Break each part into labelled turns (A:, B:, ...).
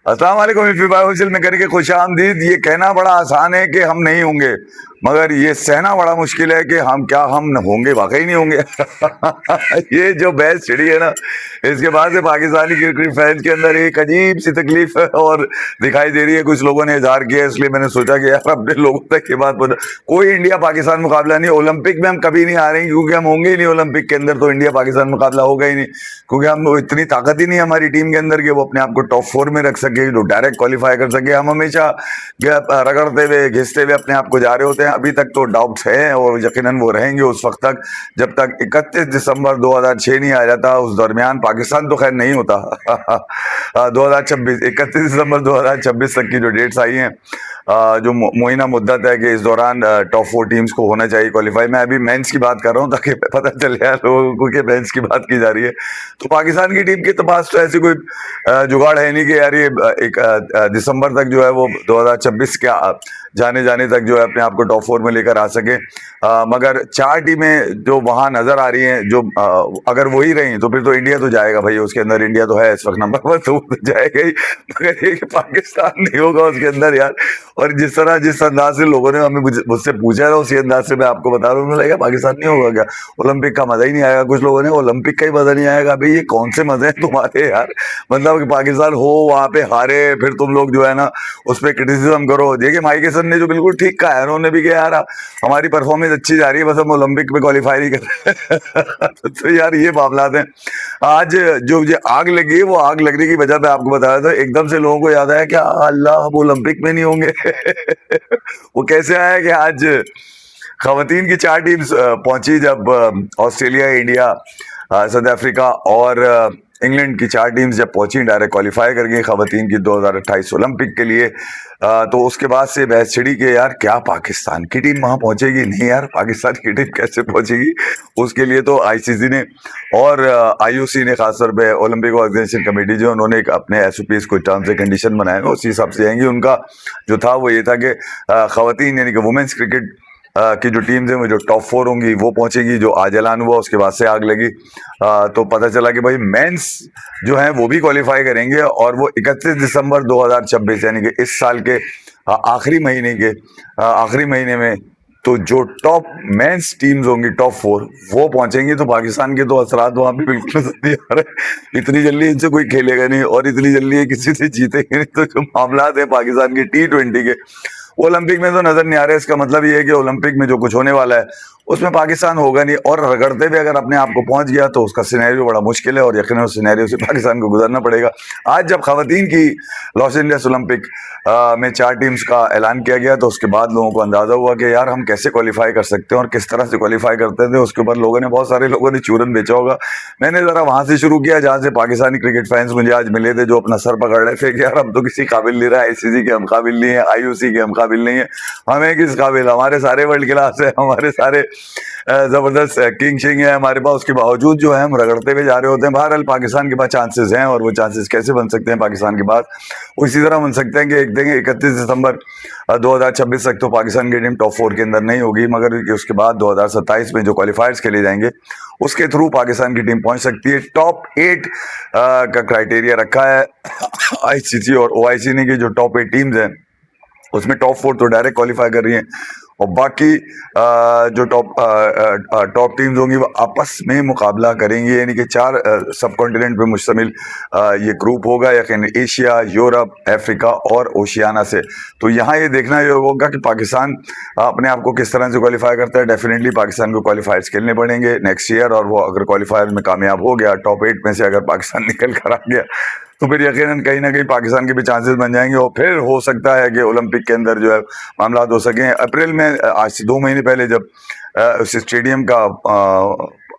A: अस्सलाम वालेकुम इफ़ी में करके खुशामदीद। ये कहना बड़ा आसान है कि हम नहीं होंगे, मगर ये सहना बड़ा मुश्किल है कि हम होंगे, वाकई नहीं होंगे। ये जो बहस छिड़ी है ना, इसके बाद से पाकिस्तानी क्रिकेट फैंस के अंदर एक अजीब सी तकलीफ है और दिखाई दे रही है। कुछ लोगों ने इजहार किया, इसलिए मैंने सोचा कि यार अपने लोगों तक ये बात पहुंचा। कोई इंडिया पाकिस्तान मुकाबला नहीं, ओलंपिक में हम कभी नहीं हारेंगे क्योंकि हम होंगे ही नहीं ओलंपिक के अंदर, तो इंडिया पाकिस्तान मुकाबला होगा ही नहीं क्योंकि हम इतनी ताकत ही नहीं है हमारी टीम के अंदर कि वो अपने आप को टॉप 4 में रख सके, जो डायरेक्ट क्वालिफाई कर सके। हम हमेशा रगड़ते हुए घिसते हुए अपने आप को जा रहे होते हैं। अभी तक तो डाउट्स हैं और यकीनन वो रहेंगे उस वक्त तक जब तक 31 दिसंबर 2006 नहीं आ जाता। उस दरमियान पाकिस्तान तो खैर नहीं होता। 2026 31 दिसंबर 2026 तक की जो डेट्स आई हैं, जो मुइना मुद्दत है कि इस दौरान टॉप 4 टीम्स को होना चाहिए क्वालिफाई। मैं अभी मेंस की बात कर रहा हूँ ताकि पता चले यार लोगों को कि मेंस की बात की जा रही है। तो पाकिस्तान की टीम के पास तो ऐसी कोई जुगाड़ है नहीं कि यार ये दिसंबर तक जो है वो 2026 के जाने तक जो है अपने आप को टॉप 4 में लेकर आ सके। मगर 4 टीमें जो वहां नजर आ रही हैं, जो अगर वही रही तो फिर तो इंडिया तो जाएगा भाई, उसके अंदर इंडिया तो है इस वक्त नंबर 1, तो जाएगा ही। मगर ये पाकिस्तान नहीं होगा उसके अंदर यार। और जिस अंदाज से लोगों ने हमें मुझसे पूछा ना, उसी अंदाज से मैं आपको बता रहा हूँ, मुझे लगा पाकिस्तान नहीं होगा क्या, ओलंपिक का मजा ही नहीं आएगा। कुछ लोगों ने ओलंपिक का ही मजा नहीं आएगा। भाई ये कौन से मजे हैं तुम्हारे यार, मतलब कि पाकिस्तान हो वहां पे हारे, फिर तुम लोग जो है ना उस पर क्रिटिसिज्म करो। देखिए माइक हसन ने जो बिल्कुल ठीक कहा है, उन्होंने भी कहा यार हमारी परफॉर्मेंस अच्छी जा रही है, बस हम ओलंपिक में क्वालिफाई नहीं कर रहे। तो यार ये मामला है। आज जो मुझे आग लगी, वो आग लगने की वजह मैं आपको बताया था। एकदम से लोगों को याद आया कि अल्लाह हम ओलंपिक में नहीं होंगे। वो कैसे आया कि आज खवातीन की 4 टीम्स पहुंची, जब ऑस्ट्रेलिया, इंडिया, साउथ अफ्रीका और इंग्लैंड की 4 टीम्स जब पहुंची, डायरेक्ट क्वालिफाई कर गई खवातीन की 2028 ओलंपिक के लिए। तो उसके बाद से बहस छिड़ी कि यार क्या पाकिस्तान की टीम वहां पहुंचेगी? नहीं यार, पाकिस्तान की टीम कैसे पहुंचेगी? उसके लिए तो आईसीसी ने और आईओसी ने, खासतौर पे ओलंपिक ऑर्गेनाइजेशन कमेटी जो उन्होंने एक अपने एसओपीज को टर्म्स एंड कंडीशन बनाए, उसी हिसाब से जाएंगे। उनका जो था वो ये था कि खवातीन यानी कि वुमेन्स क्रिकेट की जो टीम्स हैं वो जो टॉप 4 होंगी वो पहुंचेगी। जो आज ऐलान हुआ उसके बाद से आग लगी। तो पता चला कि भाई मेंस जो हैं वो भी क्वालिफाई करेंगे और वो 31 दिसंबर 2026 यानी कि इस साल के आखिरी महीने में तो जो टॉप मेंस टीम्स होंगी टॉप 4 वो पहुंचेंगी। तो पाकिस्तान के तो असरात वहां पे बिल्कुल नजर नहीं आ रहे। इतनी जल्दी इनसे कोई खेलेगा नहीं और इतनी जल्दी किसी से जीतेंगे नहीं। तो जो मामला है पाकिस्तान के T20 के, ओलंपिक में तो नजर नहीं आ रहा है। इसका मतलब ये है कि ओलंपिक में जो कुछ होने वाला है उसमें पाकिस्तान होगा नहीं, और रगड़ते हुए अगर अपने आप को पहुंच गया तो उसका सिनेरियो बड़ा मुश्किल है और यकीनन उस सिनेरियो से पाकिस्तान को गुजरना पड़ेगा। आज जब खवातीन की लॉस एंजल्स ओलंपिक में 4 टीम्स का ऐलान किया गया तो उसके बाद लोगों को अंदाजा हुआ कि यार हम कैसे क्वालिफाई कर सकते हैं और किस तरह से क्वालिफाई करते थे। उसके ऊपर बहुत सारे लोगों ने चूरन बेचा होगा। मैंने जरा वहां से शुरू किया जहां से पाकिस्तानी क्रिकेट फैंस मुझे आज मिले थे, जो अपना सर पकड़ रहे थे कि यार हम तो किसी काबिल नहीं रहा, आईसीसी के हम काबिल नहीं है, आईओसी के हम काबिल नहीं है, हमें किस काबिल, हमारे सारे वर्ल्ड क्लास है, हमारे सारे जबरदस्त किंग शिंग है हमारे पास, उसके बावजूद जो है हम रगड़ते हुए जा रहे होते हैं। बहरहाल पाकिस्तान के पास चांसेस हैं और वो चांसेस कैसे बन सकते हैं पाकिस्तान के पास, उसी तरह बन सकते हैं कि एक देंगे 31 दिसंबर 2026 तक तो पाकिस्तान की टीम टॉप 4 के अंदर नहीं होगी, मगर उसके बाद 2027 में जो क्वालिफायर्स खेले जाएंगे उसके थ्रू पाकिस्तान की टीम पहुंच सकती है। टॉप 8 का क्राइटेरिया रखा है आईसीसी और ओआईसी ने कि जो टॉप 8 टीम्स हैं उसमें टॉप 4 तो डायरेक्ट क्वालिफाई कर रही हैं और बाकी जो टॉप टीम्स होंगी वो आपस में मुकाबला करेंगी। यानी कि 4 सब कॉन्टिनेंट पे मुश्तमिल ये ग्रुप होगा, यानी एशिया, यूरोप, अफ्रीका और ओशियाना से। तो यहाँ ये देखना ये होगा कि पाकिस्तान अपने आप को किस तरह से क्वालिफाई करता है। डेफिनेटली पाकिस्तान को क्वालिफायर्स खेलने पड़ेंगे नेक्स्ट ईयर, और वो अगर क्वालिफायर में कामयाब हो गया, टॉप 8 में से अगर पाकिस्तान निकल कर आ गया तो फिर यकीनन कहीं ना कहीं पाकिस्तान के भी चांसेस बन जाएंगे और फिर हो सकता है कि ओलंपिक के अंदर जो है मामला हो सकें। अप्रैल में आज से 2 महीने पहले जब उस स्टेडियम का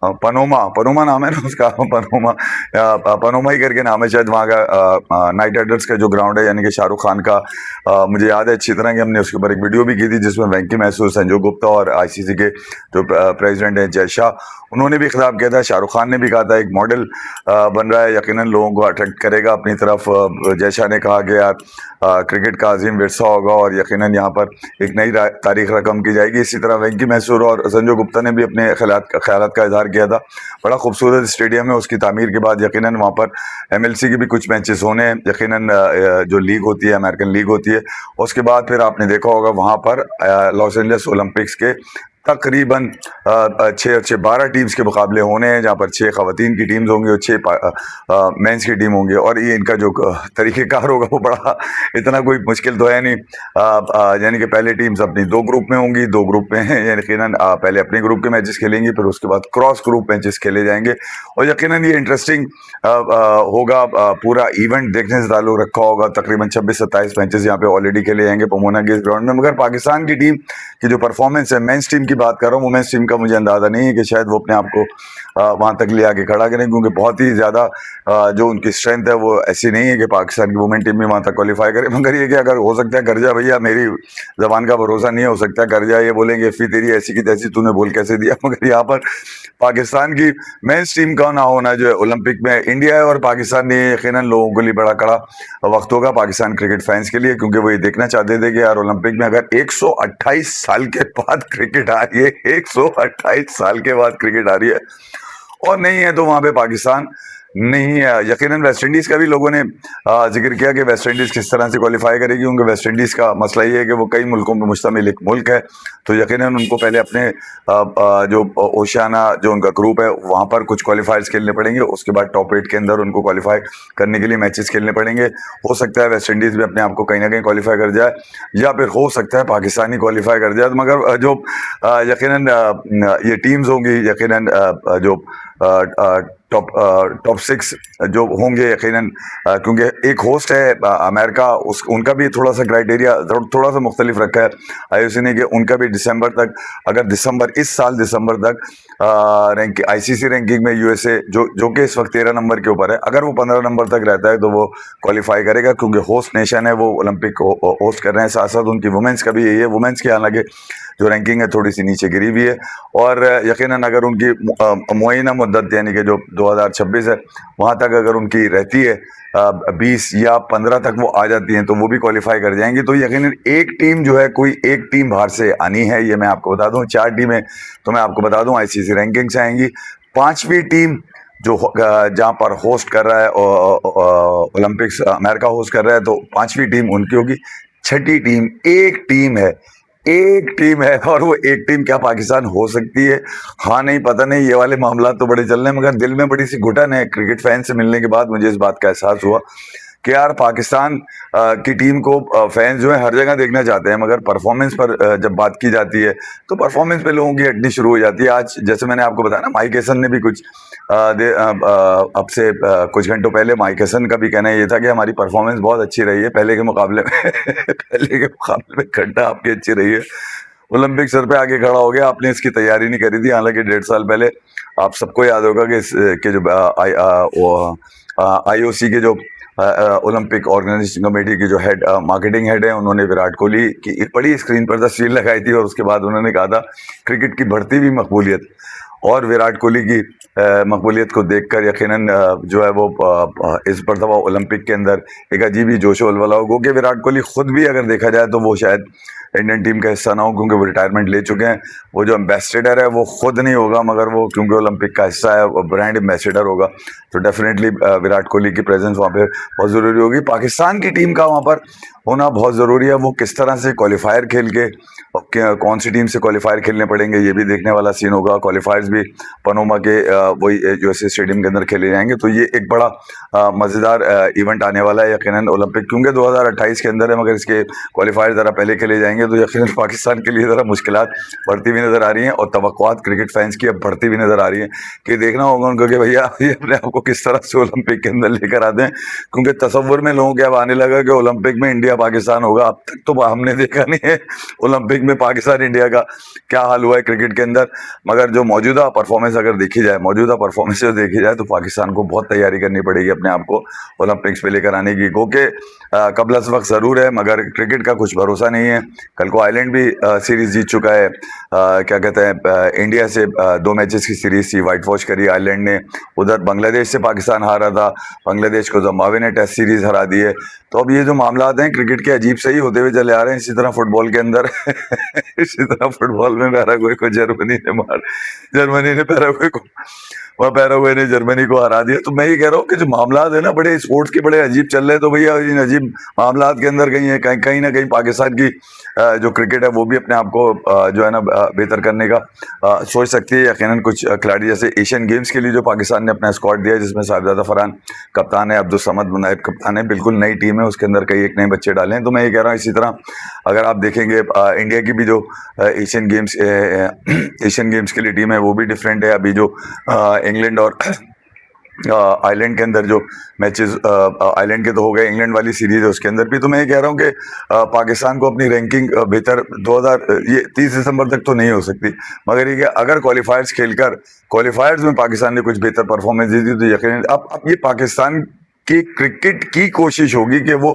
A: पनोमा नाम है ना उसका, पनोमा ही करके नाम है शायद वहाँ का, नाइट राइडर्स का जो ग्राउंड है, यानी कि शाहरुख खान का। मुझे याद है अच्छी तरह कि हमने उसके ऊपर एक वीडियो भी की थी जिसमें वेंकी महसूर, संजू गुप्ता और आईसीसी के जो प्रेसिडेंट हैं जय शाह, उन्होंने भी खिताब किया था। शाहरुख खान ने भी कहा था एक मॉडल बन रहा है, यकीनन लोगों को अट्रैक्ट करेगा अपनी तरफ। जय शाह ने कहा कि यार क्रिकेट का अजीम विरसा होगा और यकीनन यहाँ पर एक नई तारीख रकम की जाएगी। इसी तरह वेंकी मैसूर और संजू गुप्ता ने भी अपने ख्यालात का इजहार किया था। बड़ा खूबसूरत स्टेडियम है, उसकी तामीर के बाद यकीनन वहाँ पर MLC के भी कुछ मैचेस होने हैं। यकीनन जो लीग होती है, अमेरिकन लीग होती है, उसके बाद फिर आपने देखा होगा वहाँ पर लॉस एंजल्स ओलंपिक्स के तकरीबन 12 टीम्स के मुकाबले होने हैं, जहाँ पर 6 खवातीन की टीम्स होंगी और 6 मेंस की टीम होंगी। और ये इनका जो तरीक़ेकार होगा वो बड़ा इतना कोई मुश्किल तो है नहीं। यानी कि पहले टीम्स अपनी 2 ग्रुप में होंगी, 2 ग्रुप में यकीनन पहले अपने ग्रुप के मैचेस खेलेंगी, फिर उसके बाद क्रॉस ग्रुप मैचेस खेले जाएंगे और यकीनन ये इंटरेस्टिंग होगा। पूरा इवेंट देखने से ताल्लुक़ रखा होगा। तकरीबन 26-27 मैचेस यहाँ पे ऑलरेडी खेले जाएंगे पोमोना के इस ग्राउंड में। मगर पाकिस्तान की टीम की जो परफॉर्मेंस है, मेंस टीम की बात कर रहा हूँ, वुमेन्स टीम का मुझे अंदाज़ा नहीं है कि शायद वो अपने आप को वहाँ तक ले आके खड़ा करें, क्योंकि बहुत ही ज़्यादा जो उनकी स्ट्रेंथ है वो ऐसी नहीं है कि पाकिस्तान की वुमेन टीम भी वहाँ तक क्वालिफाई करे। मगर ये कि अगर हो सकता है कर जा भैया, मेरी ज़बान का भरोसा नहीं है, हो सकता है कर जा, ये बोलेंगे फी तेरी ऐसी की तैसी, तूने बोल कैसे दिया। मगर यहाँ पर पाकिस्तान की मेंस टीम का ना होना जो है ओलंपिक में, इंडिया और पाकिस्तान ने यकीनन लोगों के लिए बड़ा कड़ा वक्त होगा पाकिस्तान क्रिकेट फैंस के लिए, क्योंकि वो ये देखना चाहते थे कि यार ओलंपिक में अगर 128 साल के बाद क्रिकेट आ रही है, 128 साल के बाद क्रिकेट आ रही है और नहीं है तो वहाँ पे पाकिस्तान नहीं है। यकीनन वेस्ट इंडीज़ का भी लोगों ने जिक्र किया कि वेस्ट इंडीज़ किस तरह से क्वालिफाई करेगी, क्योंकि वेस्ट इंडीज़ का मसला ये है कि वो कई मुल्कों में मुश्तमिल एक मुल्क है। तो यकीनन उनको पहले अपने जो ओशियाना जो उनका ग्रुप है वहाँ पर कुछ क्वालिफायर्स खेलने पड़ेंगे, उसके बाद टॉप 8 के अंदर उनको क्वालिफाई करने के लिए मैचेस खेलने पड़ेंगे। हो सकता है वेस्ट इंडीज़ भी अपने आप को कहीं ना कहीं क्वालिफाई कर जाए, या फिर हो सकता है पाकिस्तानी क्वालिफाई कर जाए। मगर जो यकीनन ये टीम्स होंगी, यकीनन जो टॉप 6 जो होंगे यकीनन, क्योंकि एक होस्ट है अमेरिका, उनका भी थोड़ा सा क्राइटेरिया थोड़ा सा मुख्तलिफ रखा है IOC ने कि उनका भी दिसंबर तक, अगर इस साल दिसंबर तक ICC रैंकिंग में USA जो कि इस वक्त 13 नंबर के ऊपर है, अगर वो 15 नंबर तक रहता है तो वो क्वालिफाई करेगा, क्योंकि होस्ट नेशन है, वो ओलंपिक को होस्ट कर रहे हैं। साथ साथ उनकी वुमेंस का भी यही है। वुमेंस की हालांकि जो रैंकिंग है थोड़ी सी नीचे गिरी हुई है, और यकीनन अगर उनकी मुअय्यना मुद्दत यानी कि जो 2026 है वहाँ तक अगर उनकी रहती है 20 या 15 तक वो आ जाती हैं तो वो भी क्वालिफाई कर जाएंगी। तो यकीनन एक टीम जो है, कोई एक टीम बाहर से आनी है, ये मैं आपको बता दूं। 4 टीमें तो मैं आपको बता दूं ICC रैंकिंग से आएंगी। 5वीं टीम जो जहाँ पर होस्ट कर रहा है ओलंपिक्स अमेरिका होस्ट कर रहा है, तो 5वीं टीम उनकी होगी। 6ठी टीम एक टीम है और वो एक टीम क्या पाकिस्तान हो सकती है? हाँ नहीं पता नहीं, ये वाले मामला तो बड़े चल रहे हैं, मगर दिल में बड़ी सी घुटन है। क्रिकेट फैन से मिलने के बाद मुझे इस बात का एहसास हुआ कि यार पाकिस्तान की टीम को फैंस जो है हर जगह देखना चाहते हैं, मगर परफॉर्मेंस पर जब बात की जाती है तो परफॉर्मेंस पे लोगों की हटनी शुरू हो जाती है। आज जैसे मैंने आपको बताया ना, माइक हेसन ने भी कुछ अब से कुछ घंटों पहले माइक हेसन का भी कहना ये था कि हमारी परफॉर्मेंस बहुत अच्छी रही है पहले के मुकाबले में पहले के मुकाबले में घंटा आपकी अच्छी रही है। ओलंपिक सर पे आके खड़ा हो गया, आपने इसकी तैयारी नहीं करी थी। हालांकि 1.5 साल पहले आप सबको याद होगा कि जो IOC के जो ओलंपिक ऑर्गेनाइजेशन कमेटी की जो हेड मार्केटिंग हेड है, उन्होंने विराट कोहली की एक बड़ी स्क्रीन पर तस्वीर लगाई थी और उसके बाद उन्होंने कहा था क्रिकेट की बढ़ती हुई मकबूलियत और विराट कोहली की मकबूलियत को देखकर यकीनन जो है वो इस मरतबा ओलंपिक के अंदर एक अजीब ही जोश वलवला हो, क्योंकि विराट कोहली खुद भी अगर देखा जाए तो वो शायद इंडियन टीम का हिस्सा ना हो, क्योंकि वो रिटायरमेंट ले चुके हैं। वो जो एम्बेसडर है वो खुद नहीं होगा, मगर वो क्योंकि ओलंपिक का हिस्सा है वो ब्रांड एम्बेसडर होगा, तो डेफिनेटली विराट कोहली की प्रेजेंस वहाँ पे बहुत ज़रूरी होगी। पाकिस्तान की टीम का वहाँ पर होना बहुत ज़रूरी है। वो किस तरह से क्वालिफायर खेल के, कौन सी टीम से क्वालिफायर खेलने पड़ेंगे, ये भी देखने वाला सीन होगा। क्वालिफायर्स भी पनोमा के वही USA स्टेडियम के अंदर खेले जाएंगे, तो ये एक बड़ा मज़ेदार इवेंट आने वाला है यकीनन ओलंपिक, क्योंकि 2028 के अंदर है, मगर इसके क्वालिफायर ज़रा पहले खेले जाएंगे, तो यकीनन पाकिस्तान के लिए ज़रा मुश्किलात बढ़ती हुई नज़र आ रही हैं और तवक्कुआत क्रिकेट फैंस की अब बढ़ती हुई नज़र आ रही है कि देखना होगा उनको कि भैया ये अपने आप को किस तरह से ओलंपिक के अंदर लेकर आते हैं, क्योंकि तसव्वुर में लोगों के अब आने लगा कि ओलंपिक में इंडिया पाकिस्तान होगा। अब तक तो हमने देखा नहीं है ओलंपिक में पाकिस्तान इंडिया का क्या हाल हुआ है क्रिकेट के अंदर, मगर जो मौजूदा परफॉर्मेंस अगर देखी जाए, मौजूदा परफॉर्मेंस देखी जाए, तो पाकिस्तान को बहुत तैयारी करनी पड़ेगी अपने आप को ओलंपिक्स पे लेकर आने की, क्योंकि कबल अज़ वक्त ज़रूर है मगर क्रिकेट का कुछ भरोसा नहीं है। कल को आयरलैंड भी सीरीज़ जीत चुका है, क्या कहते हैं, इंडिया से 2 मैचेस की सीरीज़ थी, वाइट वॉश करी आयरलैंड ने। उधर बांग्लादेश से पाकिस्तान हारा था, बांग्लादेश को जिम्बाब्वे ने टेस्ट सीरीज़ हरा दी है। तो अब ये जो मामलात हैं क्रिकेट के अजीब से ही होते हुए चले आ रहे हैं। इसी तरह फुटबॉल के अंदर इसी तरह फुटबॉल में पैराग्वे को जर्मनी ने पैराग्वे को वह पैराग्वे ने जर्मनी को हरा दिया। तो मैं ये कह रहा हूँ कि जो मामलात है ना बड़े स्पोर्ट्स के बड़े अजीब चल रहे हैं। तो भैया इन अजीब मामलात के अंदर कहीं ना कहीं पाकिस्तान की जो क्रिकेट है वो भी अपने आप को जो है ना बेहतर करने का सोच सकती है। यकीनन कुछ खिलाड़ी जैसे एशियन गेम्स के लिए जो पाकिस्तान ने अपना स्क्वाड दिया है, जिसमें साहिबजादा फरहान कप्तान है, अब्दुल समद नायब कप्तान है, बिल्कुल नई टीम है, उसके अंदर कई एक नए बच्चे डाले हैं। तो मैं ये कह रहा हूँ इसी तरह अगर आप देखेंगे इंडिया की भी जो एशियन गेम्स के लिए टीम है वो भी डिफरेंट है। अभी जो इंग्लैंड और आइलैंड के अंदर जो मैचेस आइलैंड के तो हो गए, इंग्लैंड वाली सीरीज है उसके अंदर भी। तो मैं ये कह रहा हूँ कि पाकिस्तान को अपनी रैंकिंग बेहतर 30 दिसंबर तक तो नहीं हो सकती, मगर ये कि अगर क्वालिफायर्स में पाकिस्तान ने कुछ बेहतर परफॉर्मेंस दी थी तो यकीन अब ये पाकिस्तान की क्रिकेट की कोशिश होगी कि वो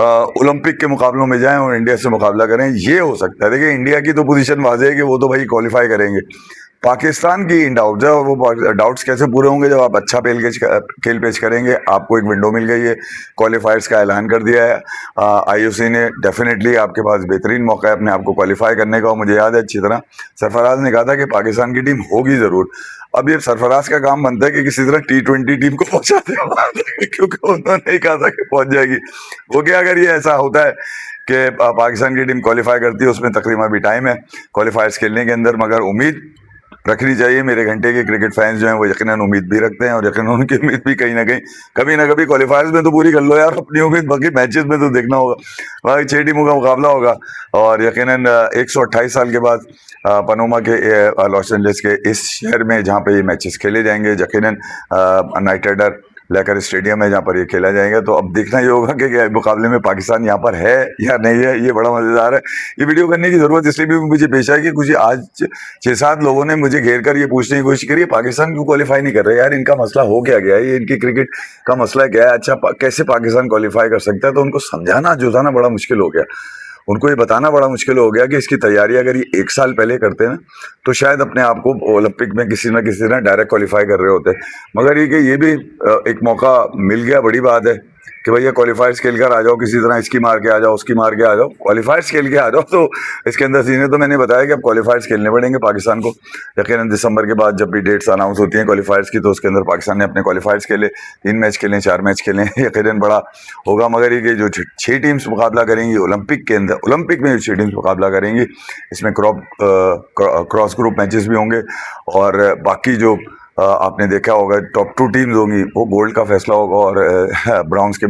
A: ओलंपिक के मुकाबलों में जाएं और इंडिया से मुकाबला करें। ये हो सकता है। देखिए इंडिया की तो पोजीशन वाज़ेह है कि वो तो भाई क्वालिफाई करेंगे। पाकिस्तान की इन डाउट्स है, और वो डाउट्स कैसे पूरे होंगे जब आप अच्छा खेल पेश करेंगे। आपको एक विंडो मिल गई है, क्वालिफायर्स का ऐलान कर दिया है आईओसी ने। डेफिनेटली आपके पास बेहतरीन मौका है अपने आप को क्वालिफाई करने का। मुझे याद है अच्छी तरह सरफराज ने कहा था कि पाकिस्तान की टीम होगी ज़रूर। अब ये सरफराज का काम बनता है कि किसी तरह T20 टीम को पहुंचा दे क्योंकि उन्होंने कहा था कि पहुंच जाएगी। वो क्या, अगर ये ऐसा होता है कि पाकिस्तान की टीम क्वालिफाई करती है, उसमें तकरीबन अभी टाइम है क्वालिफायर्स खेलने के अंदर, मगर उम्मीद रखनी चाहिए। मेरे घंटे के क्रिकेट फैंस जो हैं वो यकीनन उम्मीद भी रखते हैं, और यकीनन उनकी उम्मीद भी कहीं ना कहीं कभी ना कभी क्वालिफायर्स में तो पूरी कर लो यार अपनी उम्मीद। बाकी मैचेस में तो देखना होगा, बाकी 6 टीमों का मुकाबला होगा। और यकीनन 128 साल के बाद पनोमा के लॉस एंजल्स के इस शहर में जहाँ पे ये मैचेस खेले जाएंगे, यकीनन नाइट राइडर लेकर स्टेडियम है जहाँ पर ये खेला जाएगा। तो अब देखना ये होगा कि मुकाबले में पाकिस्तान यहाँ पर है या नहीं है। ये बड़ा मज़ेदार है। ये वीडियो करने की ज़रूरत इसलिए भी मुझे पेश आई कि कुछ आज 6-7 लोगों ने मुझे घेर कर ये पूछने की कोशिश करी पाकिस्तान क्यों क्वालिफाई नहीं कर रहे। यार इनका मसला हो क्या गया है, ये इनकी क्रिकेट का मसला क्या है। अच्छा कैसे पाकिस्तान क्वालिफाई कर सकता है, तो उनको समझाना जुझाना बड़ा मुश्किल हो गया, उनको ये बताना बड़ा मुश्किल हो गया कि इसकी तैयारी अगर ये 1 साल पहले करते ना तो शायद अपने आप को ओलंपिक में किसी ना किसी तरह डायरेक्ट क्वालिफाई कर रहे होते। मगर ये कि ये भी एक मौका मिल गया, बड़ी बात है कि भैया क्वालिफायर्स खेल कर आ जाओ, किसी तरह इसकी मार के आ जाओ, उसकी मार के आ जाओ, क्वालिफायर्स खेल के आ जाओ। तो इसके अंदर सीने तो मैंने बताया कि अब क्वालिफायर्स खेलने पड़ेंगे पाकिस्तान को। यकीनन दिसंबर के बाद जब भी डेट्स अनाउंस होती हैं क्वालिफायर्स की, तो उसके अंदर पाकिस्तान ने अपने क्वालिफायर्स खेले, 3 मैच खेलें, 4 मैच खेलें, यकीनन बड़ा होगा। मगर ये जो 6 टीम्स मुकाबला करेंगी ओलंपिक के अंदर, ओलंपिक में 6 टीम्स मुकाबला करेंगी, इसमें क्रॉस ग्रुप मैचेस भी होंगे। और बाकी जो आपने देखा होगा टॉप 2 टीम्स होंगी वो गोल्ड का फैसला होगा, और ब्रॉन्ज के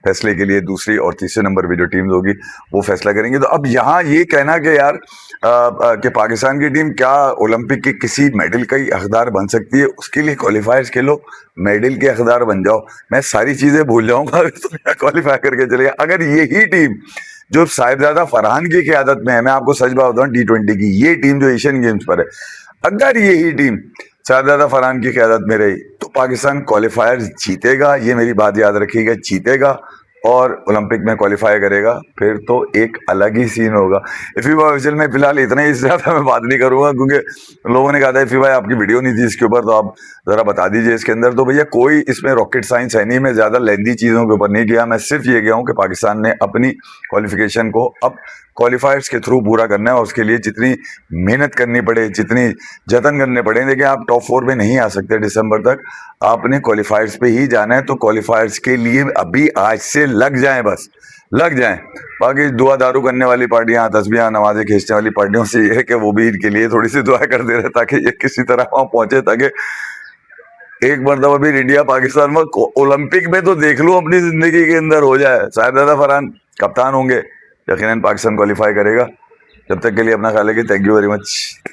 A: फैसले के लिए दूसरी और तीसरे नंबर पे जो टीम्स होगी वो फैसला करेंगी। तो अब यहाँ ये कहना कि यार कि पाकिस्तान की टीम क्या ओलंपिक के किसी मेडल का ही हकदार बन सकती है, उसके लिए क्वालिफायर्स खेलो, मेडल के हकदार बन जाओ, मैं सारी चीज़ें भूल जाऊँगा अगर तुम क्वालिफाई करके चले। अगर यही टीम जो साहिबजादा फरहान की क़यादत में है, मैं आपको सच बात बताऊँ T20 की ये टीम जो एशियन गेम्स पर है, अगर यही टीम साहिबजादा फरहान की क़यादत में रही तो पाकिस्तान क्वालिफायर जीतेगा। ये मेरी बात याद रखिएगा, जीतेगा और ओलंपिक में क्वालिफाई करेगा, फिर तो एक अलग ही सीन होगा। इफ़ी भाई ऑफिशियल में फिलहाल इतना ही, इससे ज़्यादा मैं बात नहीं करूँगा क्योंकि लोगों ने कहा था इफ़ी भाई आपकी वीडियो नहीं थी इसके ऊपर, तो आप ज़रा बता दीजिए इसके अंदर। तो भैया कोई इसमें रॉकेट साइंस है नहीं, मैं ज़्यादा लेंदी चीज़ों के ऊपर नहीं गया, मैं सिर्फ ये गया हूँ कि पाकिस्तान ने अपनी क्वालिफिकेशन को अब क्वालिफायर्स के थ्रू पूरा करना है, और उसके लिए जितनी मेहनत करनी पड़े, जितनी जतन करने पड़े। देखिए आप टॉप 4 में नहीं आ सकते दिसंबर तक, आपने क्वालिफायर्स पे ही जाना है। तो क्वालिफायर्स के लिए अभी आज से लग जाएं, बस लग जाएं। बाकी दुआ दारू करने वाली पार्टियां, तस्बीहां नमाजें खींचने वाली पार्टियों से ये है कि वो भी इनके लिए थोड़ी सी दुआ कर दे रहे ताकि ये किसी तरह वहाँ पहुंचे, ताकि एक मरतबा भी इंडिया पाकिस्तान में ओलंपिक में तो देख लो अपनी जिंदगी के अंदर हो जाए। साहिबजादा फरहान कप्तान होंगे, यकीनन पाकिस्तान क्वालिफाई करेगा। जब तक के लिए अपना ख्याल रखिए। Thank you very much.